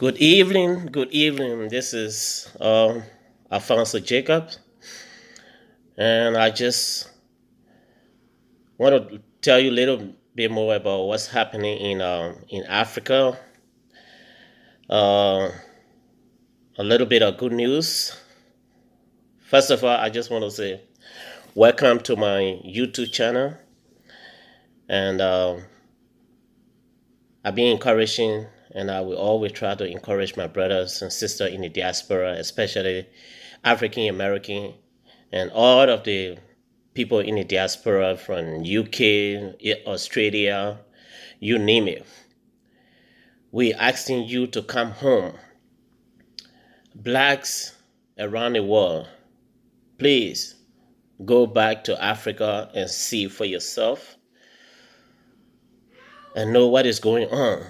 Good evening. Good evening. This is Alfonso Jacob, and I just want to tell you a little bit more about what's happening in Africa. Uh, a little bit of good news. First of all, I just want to say welcome to my YouTube channel, and I've been encouraging, and I will always try to encourage my brothers and sisters in the diaspora, especially African American and all of the people in the diaspora from UK, Australia, you name it. We asking you to come home. Blacks around the world, please go back to Africa and see for yourself and know what is going on.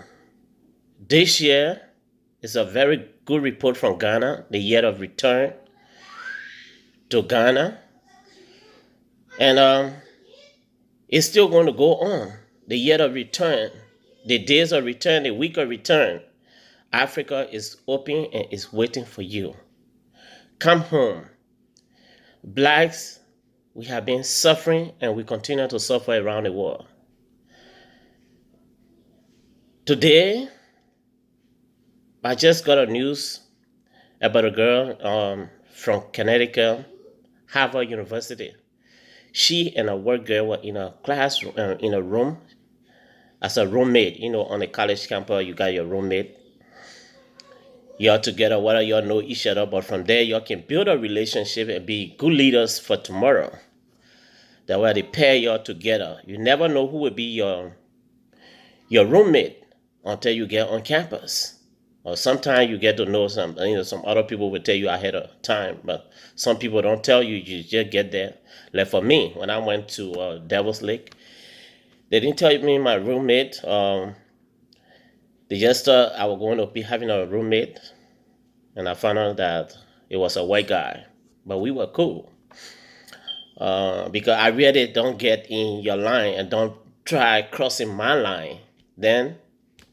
This year is a very good report from Ghana, the year of return to Ghana. And it's still going to go on. The year of return, the days of return, the week of return. Africa is open and is waiting for you. Come home. Blacks, we have been suffering and we continue to suffer around the world. Today, I just got a news about a girl from Connecticut, Harvard University. She and a work girl were in a classroom, in a room, as a roommate. On a college campus, you got your roommate. Y'all together, whether y'all know each other, but from there, y'all can build a relationship and be good leaders for tomorrow. That way, they pair y'all together. You never know who will be your roommate until you get on campus. Or sometimes you get to know some other people will tell you ahead of time, but some people don't tell you. You just get there. Like for me, when I went to Devil's Lake, they didn't tell me my roommate. They just thought I was going to be having a roommate, and I found out that it was a white guy. But we were cool because I really don't get in your line and don't try crossing my line. Then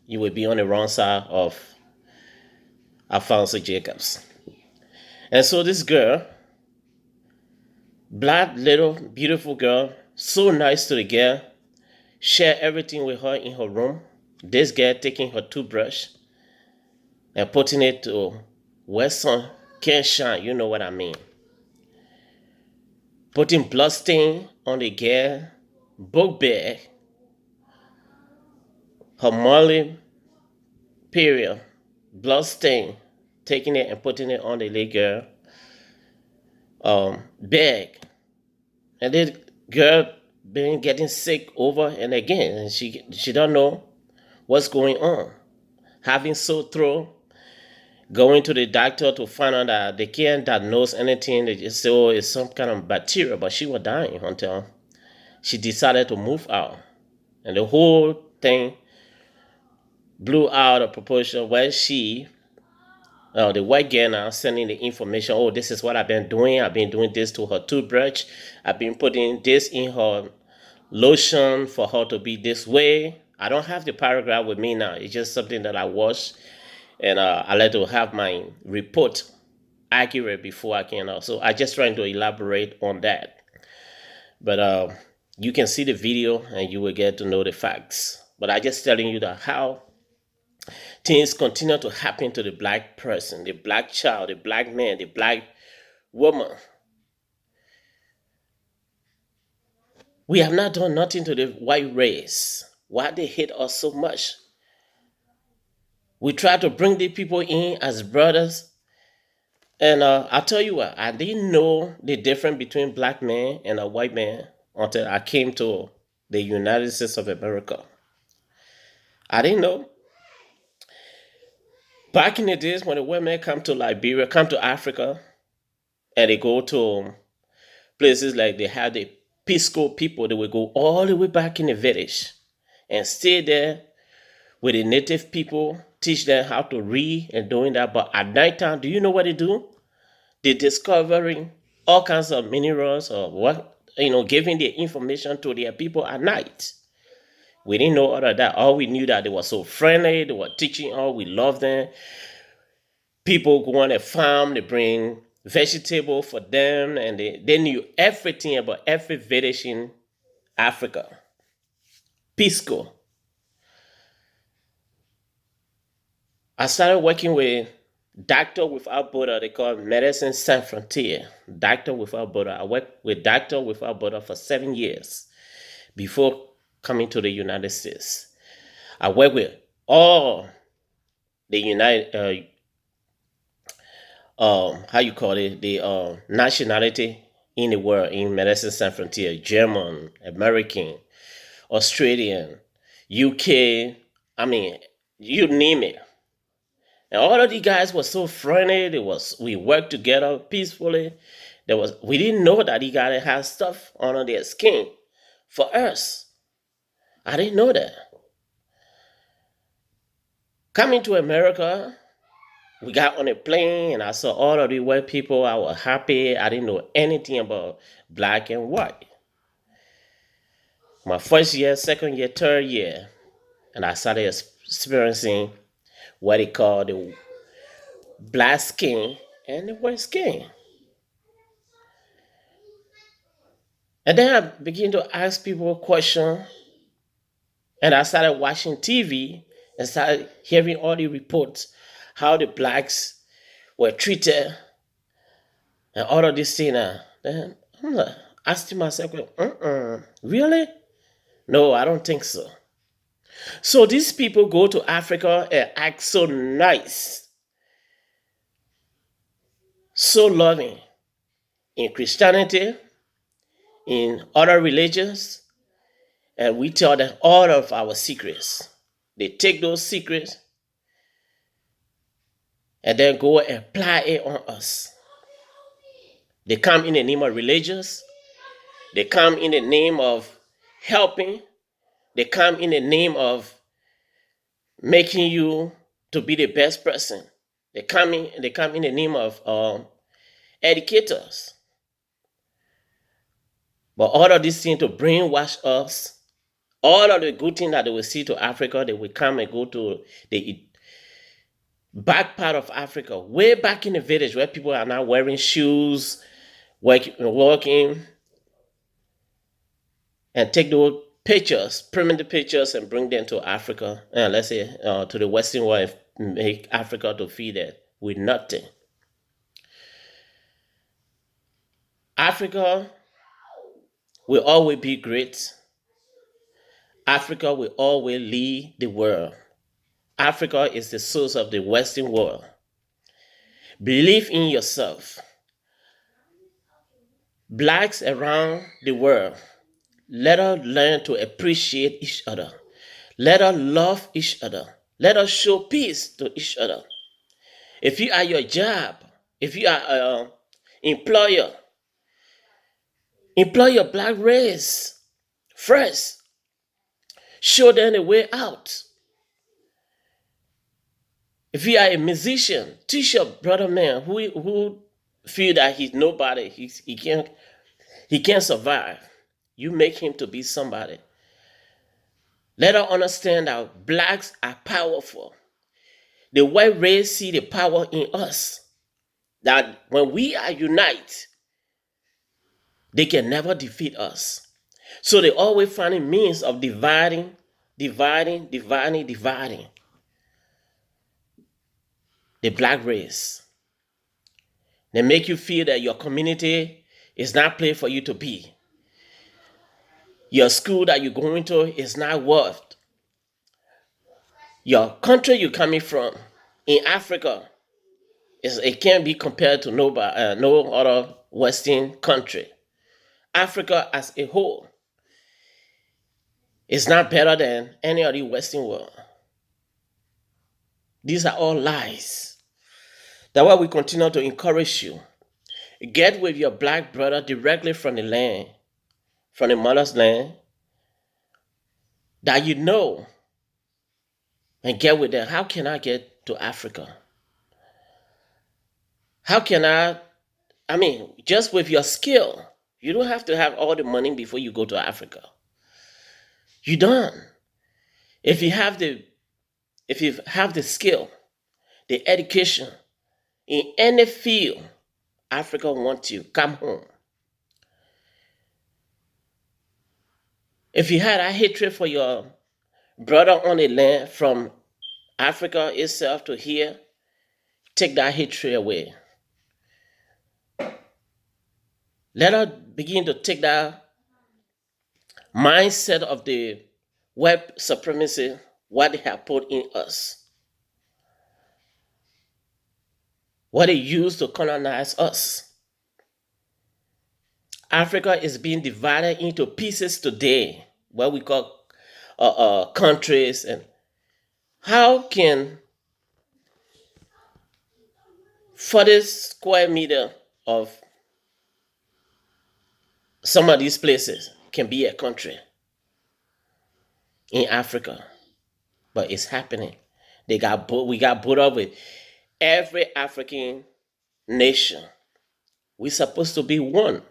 you will be on the wrong side of Alfonso Jacobs. And so this girl, black little beautiful girl, so nice to the girl, share everything with her in her room. This girl taking her toothbrush and putting it to where sun can't shine. You know what I mean. Putting blood stain on the girl book bag, her monthly period, blood stain, taking it and putting it on the little girl bag. And this girl been getting sick over and again, and she don't know what's going on. Having sore throat, going to the doctor to find out that they can't diagnose anything. They just say, oh, it's some kind of bacteria, but she was dying until she decided to move out. And the whole thing blew out of proportion when the white girl now sending the information, oh, this is what I've been doing. I've been doing this to her toothbrush. I've been putting this in her lotion for her to be this way. I don't have the paragraph with me now. It's just something that I watched, and I like to have my report accurate before I can. So I just trying to elaborate on that. But you can see the video and you will get to know the facts. But I just telling you that how things continue to happen to the black person, the black child, the black man, the black woman. We have not done nothing to the white race. Why they hate us so much? We try to bring the people in as brothers. And I'll tell you what, I didn't know the difference between black man and a white man until I came to the United States of America. I didn't know. Back in the days when the women come to Liberia, come to Africa, and they go to places like they have the Pisco people, they will go all the way back in the village and stay there with the native people, teach them how to read and doing that. But at night time, do you know what they do? They discovering all kinds of minerals or what, giving the information to their people at night. We didn't know all of that. All we knew that they were so friendly, they were teaching all, we loved them. People go on a farm, they bring vegetable for them, and they knew everything about every village in Africa. Pisco. I started working with Doctor Without Border. They call it Medicine Sans Frontier. Doctor Without Border. I worked with Doctor Without Border for 7 years before coming to the United States. I worked with all the how you call it, the nationality in the world in Medicine Sans Frontier: German, American, Australian, UK. I mean, you name it. And all of these guys were so friendly. We worked together peacefully. We didn't know that these guys had stuff under their skin for us. I didn't know that. Coming to America, we got on a plane and I saw all of the white people. I was happy. I didn't know anything about black and white. My first year, second year, third year, and I started experiencing what they call the black skin and the white skin. And then I began to ask people questions, and I started watching TV and started hearing all the reports how the blacks were treated and all of this thing. Then I'm like, asking myself, really? No, I don't think so. So these people go to Africa and act so nice, so loving in Christianity, in other religions, and we tell them all of our secrets. They take those secrets and then go and apply it on us. They come in the name of religions. They come in the name of helping. They come in the name of making you to be the best person. They come in the name of educators. But all of these things to brainwash us, all of the good things that they will see to Africa, they will come and go to the back part of Africa, way back in the village where people are now wearing shoes, walking, and take those pictures, permanent pictures, and bring them to Africa, and let's say to the Western world, and make Africa to feed it with nothing. Africa will always be great. Africa will always lead the world. Africa is the source of the Western world. Believe in yourself. Blacks around the world, let us learn to appreciate each other. Let us love each other. Let us show peace to each other. If you are your job, if you are an employer, employ your black race first. Show them the way out. If you are a musician, teach your brother man who feel that he's nobody, he can't survive. You make him to be somebody. Let us understand that blacks are powerful. The white race see the power in us. That when we are united, they can never defeat us. So they always find a means of dividing. The black race. They make you feel that your community is not place for you to be. Your school that you're going to is not worth. Your country you're coming from in Africa, it can't be compared to no other Western country. Africa as a whole is not better than any other Western world. These are all lies. That's why we continue to encourage you. Get with your black brother directly from the land, from the mother's land, that you know, and get with them. How can I get to Africa? How can just with your skill, you don't have to have all the money before you go to Africa. You don't. If you have the if you have the skill, the education in any field, Africa wants you. Come home. If you had a hatred for your brother on the land from Africa itself to here, take that hatred away. Let us begin to take that mindset of the white supremacy, what they have put in us, what they used to colonize us. Africa is being divided into pieces today, what we call countries. And how can 40 square meter of some of these places can be a country in Africa? But it's happening. We got put up with every African nation. We're supposed to be one.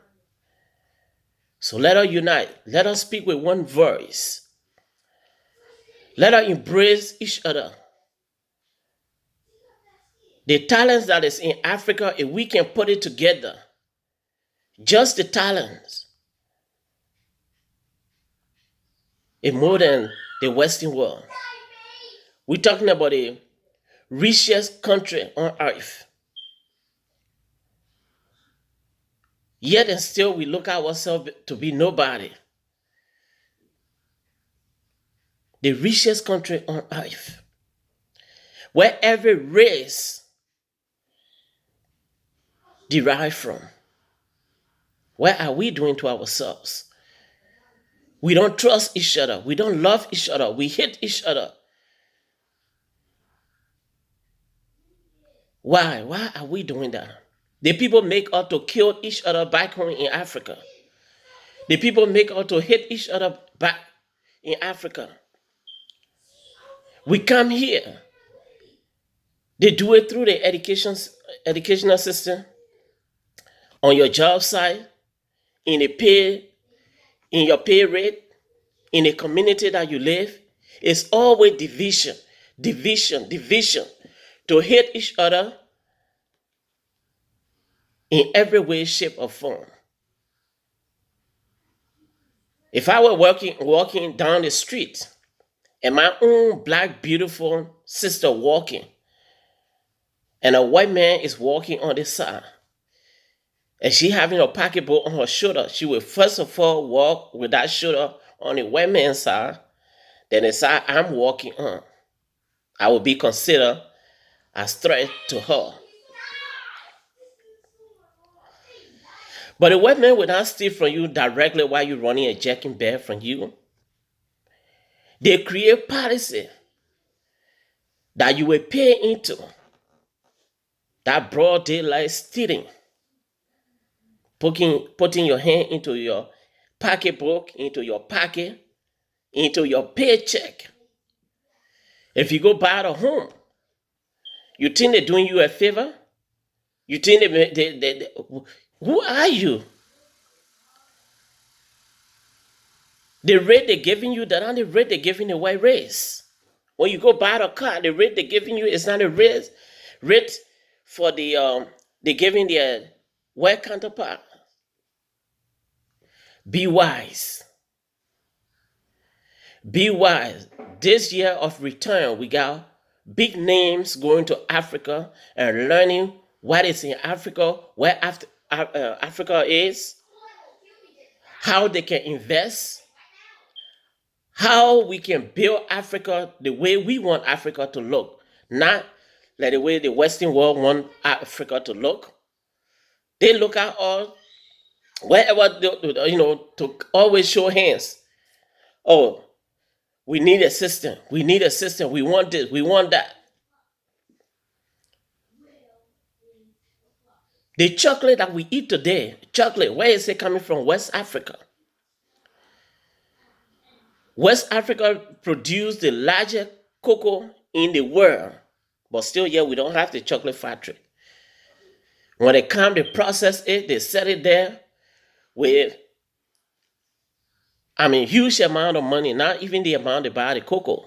So let us unite. Let us speak with one voice. Let us embrace each other. The talents that is in Africa, if we can put it together, just the talents, is more than the Western world. We're talking about the richest country on earth. Yet and still we look at ourselves to be nobody. The richest country on earth, where every race derived from. What are we doing to ourselves? We don't trust each other. We don't love each other. We hate each other. Why? Why are we doing that? The people make us to kill each other back home in Africa. The people make us to hate each other back in Africa. We come here. They do it through the educational system, on your job site, in your pay rate, in the community that you live. It's always division, to hate each other in every way, shape, or form. If I were walking down the street and my own black, beautiful sister walking, and a white man is walking on the side, and she having a pocketbook on her shoulder, she will first of all walk with that shoulder on the white man's side, then the side I'm walking on. I will be considered a threat to her. But the white man will not steal from you directly while you're running a jacking bag from you. They create policy that you will pay into. That broad daylight stealing. Putting your hand into your pocketbook, into your pocket, into your paycheck. If you go buy a home, you think they're doing you a favor? You think they who are you? The rate they're giving you, that not the rate they're giving the white race. When you go buy a car, the rate they're giving you is not a rate for they're giving their white counterpart. Be wise. Be wise. This year of return, we got big names going to Africa and learning what is in Africa, where Africa is, how they can invest, how we can build Africa the way we want Africa to look, not like the way the Western world want Africa to look. They look at all wherever to always show hands. Oh, we need a system. We need a system. We want this. We want that. The chocolate that we eat today, chocolate, where is it coming from? West Africa. West Africa produced the largest cocoa in the world, but still yet we don't have the chocolate factory. When they come, they process it, they sell it there with, huge amount of money, not even the amount they buy the cocoa.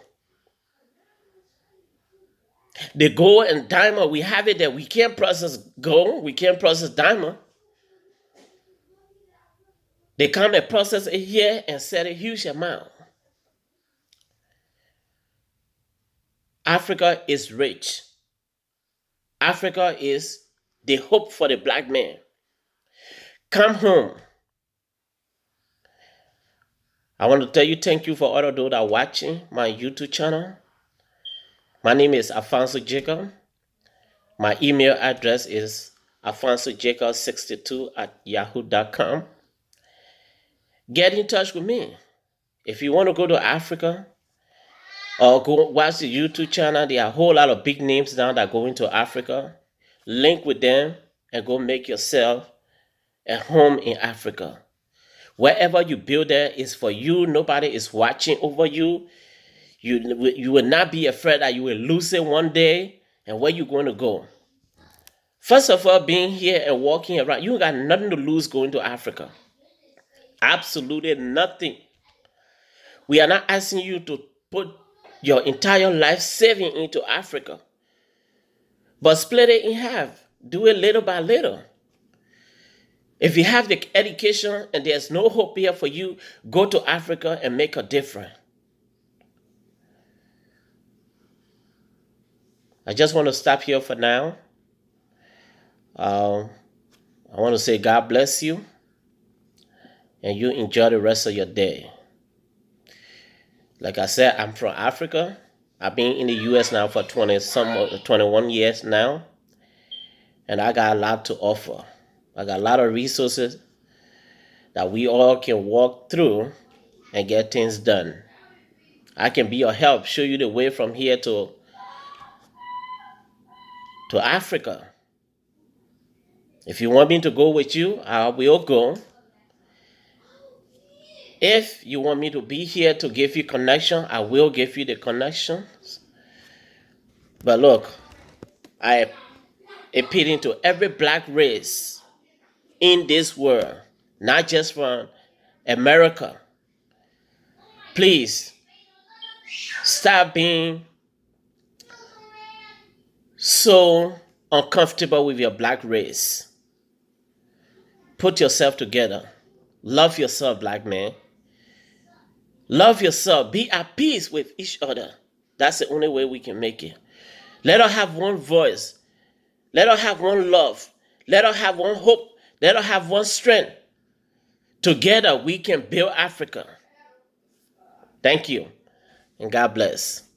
The gold and diamond, we have it there. We can't process gold. We can't process diamond. They come and process it here and sell a huge amount. Africa is rich. Africa is the hope for the black man. Come home. I want to tell you thank you for all of those that are watching my YouTube channel. My name is Alfonso Jacob. My email address is alfonsojacob62@yahoo.com. Get in touch with me. If you want to go to Africa or go watch the YouTube channel, there are a whole lot of big names now that go into Africa. Link with them and go make yourself a home in Africa. Wherever you build there is for you. Nobody is watching over you. You will not be afraid that you will lose it one day. And where you going to go? First of all, being here and walking around, you got nothing to lose going to Africa. Absolutely nothing. We are not asking you to put your entire life saving into Africa, but split it in half. Do it little by little. If you have the education and there's no hope here for you, go to Africa and make a difference. I just want to stop here for now. I want to say God bless you and you enjoy the rest of your day. Like I said, I'm from Africa. I've been in the U.S. now for 21 years now, and I got a lot to offer. I got a lot of resources that we all can walk through and get things done. I can be your help, show you the way from here to Africa. If you want me to go with you, I will go. If you want me to be here to give you connection, I will give you the connections. But look, I appeal to every black race in this world, not just from America. Please stop being so uncomfortable with your black race. Put yourself together. Love yourself, black man. Love yourself. Be at peace with each other. That's the only way we can make it. Let us have one voice. Let us have one love. Let us have one hope. Let us have one strength. Together we can build Africa. Thank you, and God bless.